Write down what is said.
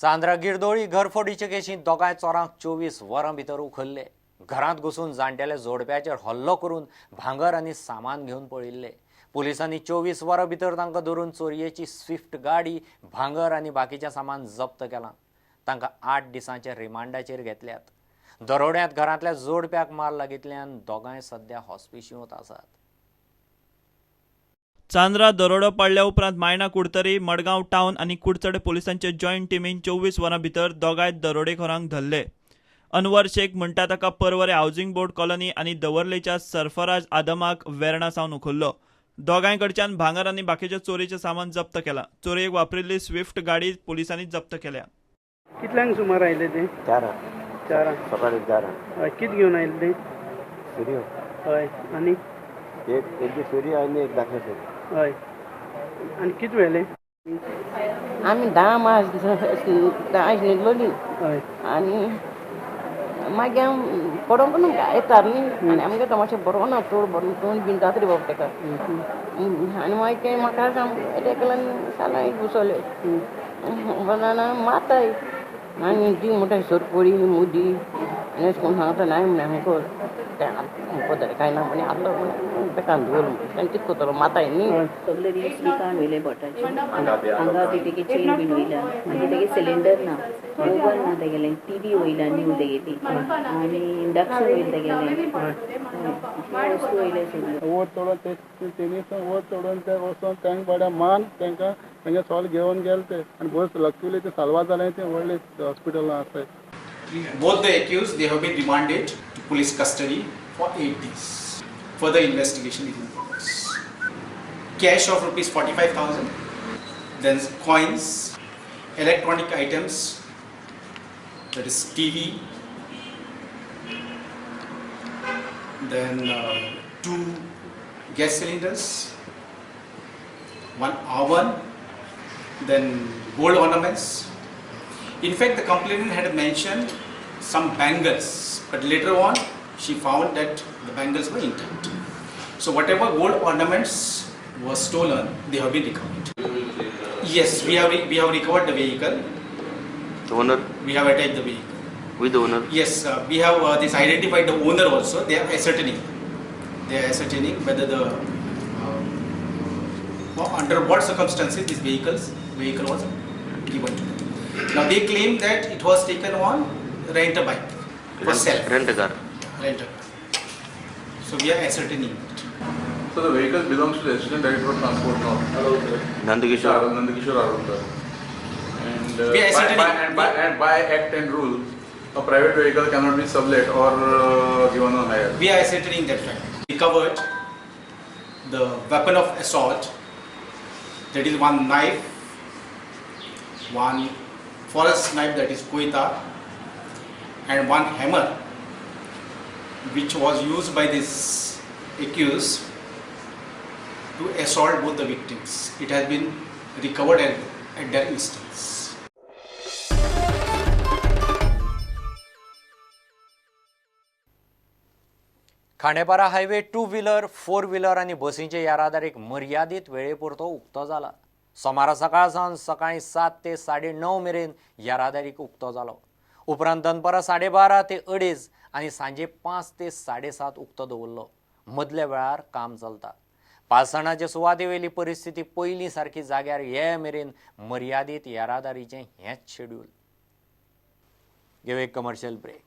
चांद्रा गिरदोळी घरफोडीचे केशींत दोगांय चोरांक 24 वरां भितर उखल्ले। घरांत घुसून जाणटेले जोडप्याचेर हल्लो करून भांगर आनी सामान घेवन पळिल्ले। पुलिसांनी 24 वरां भितर तांकां धरून चोरयेची स्विफ्ट गाडी, भांगर आनी बाकीचें सामान जप्त केलां। तांकां 8 दिसांच्या रिमांडाचेर घेतल्यात। दरोड्यांत घरांतल्या जोडप्याक मार लागिल्ल्यान दोगांय सध्या हॉस्पिटलांत आसात। चांद्रा दरोडो पडल्या उपरांत मायना कुडतरी, मडगांव टावन आनी कुडचडे पुलिसांचे जॉयंट टिमीन 24 वरां भितर दोगांय दरोडेखोरांक धरले। अनवर शेख म्हणटा ताका परवरे हावसिंग बोर्ड कॉलनी आनी दवर्लेच्या सरफराज आदमाक वेर्णा सावन उखल्लो। दोगांय कडच्यान भांगर आनी बाकीचे चोरीचें सामान जप्त केलां। चोरयेक वापरिल्ली स्विफ्ट गाडी पुलिसांनी जप्त केल्या। कितल्यांक सुमार आयले ते? चारां सकाळी 4 हय कित घेवन आयले ते? सुर्यो हय आनी एक सुर्यो आनी एक दाखले सुर्यो हय आनी कित व्हेले? आमी 10 मार्च न्हिदलोली हय आनी मागीर हांव पडोंक न्हू येतात न्ही आनी आमगे तो मातशें बरो ना चड बरो तोंड बीन जाता रे बाबा तेका आनी मागीर तें म्हाका सामकें तेकल्यान सालाय घुसोले बनाना माताय आनी ती म्हणटा सरपळी मुदी आनी अशें करून सांगता नाय म्हणे हांवें कर तें पदर कांय ना म्हणे आसलो म्हणे बेकार दवर आनी कितें करतलो माताय न्ही सगळे दिवस विकान वयले बोटाचे हांगा तेगे चेन बीन वयला आनी तेगे सिलिंडर ना ओवन ना तेगेलें टीवी वयला न्यू तेगेली आनी इंडक्शन वयला तेगेलें वस्तू वयले सगळे वोट तोडून तेणी वोट तोडून ते वचून तांकां बऱ्या मान तांकां तेंगे सॉल घेवन गेले ते आनी बस लकीली ते साल्वा जालें ते व्हडले हॉस्पिटलां आसाय। Both the accused, they have been remanded to police custody for 8 days. Further investigation is in progress. Cash of rupees 45,000, then coins, electronic items, that is TV, then 2 gas cylinders, 1 oven, then gold ornaments. In fact, the complainant had mentioned some bangles, but later on she found that the bangles were intact. So whatever gold ornaments were stolen, they have been recovered. Yes, we have recovered the vehicle. The owner? We have attached the vehicle. With the owner? Yes, we have this identified the owner also. They are ascertaining. They are ascertaining whether the under what circumstances this vehicle was given to them. Now they claim that it was taken on rent a bike for sale. Rent a car. Rent a car. So we are ascertaining it. So the vehicle belongs to the Assistant Director of Transport now. Nandakishore. Nandakishore Arundar. And We are ascertaining. by act and rule, a private vehicle cannot be sublet or given on hire. We are ascertaining that fact. Recovered the weapon of assault. That is one knife, one forest knife, that is koita, and one hammer, which was used by this accused to assault both the victims. It has been recovered at their instance. Khandepar highway 2 wheeler 4 wheeler आनी बसींचे येरादारीक मर्यादीत वेळेपुरतो उक्तो जाला। सोमारा सकाळ सावन सकाळी 7 ते 9:30 मेरेन येरादारीक उक्तो जालो। उपरांत दनपारां 12:30 ते 2:30 आनी सांजे 5 ते 7:30 उक्तो दवरलो। मदल्या वेळार काम चलता। पावसाणाचे सुवाते वयली परिस्थिती पयलीं सारकी जाग्यार हे मेरेन मर्यादीत येरादारीचें हेंच शेड्यूल। घेव एक कमर्शियल ब्रेक।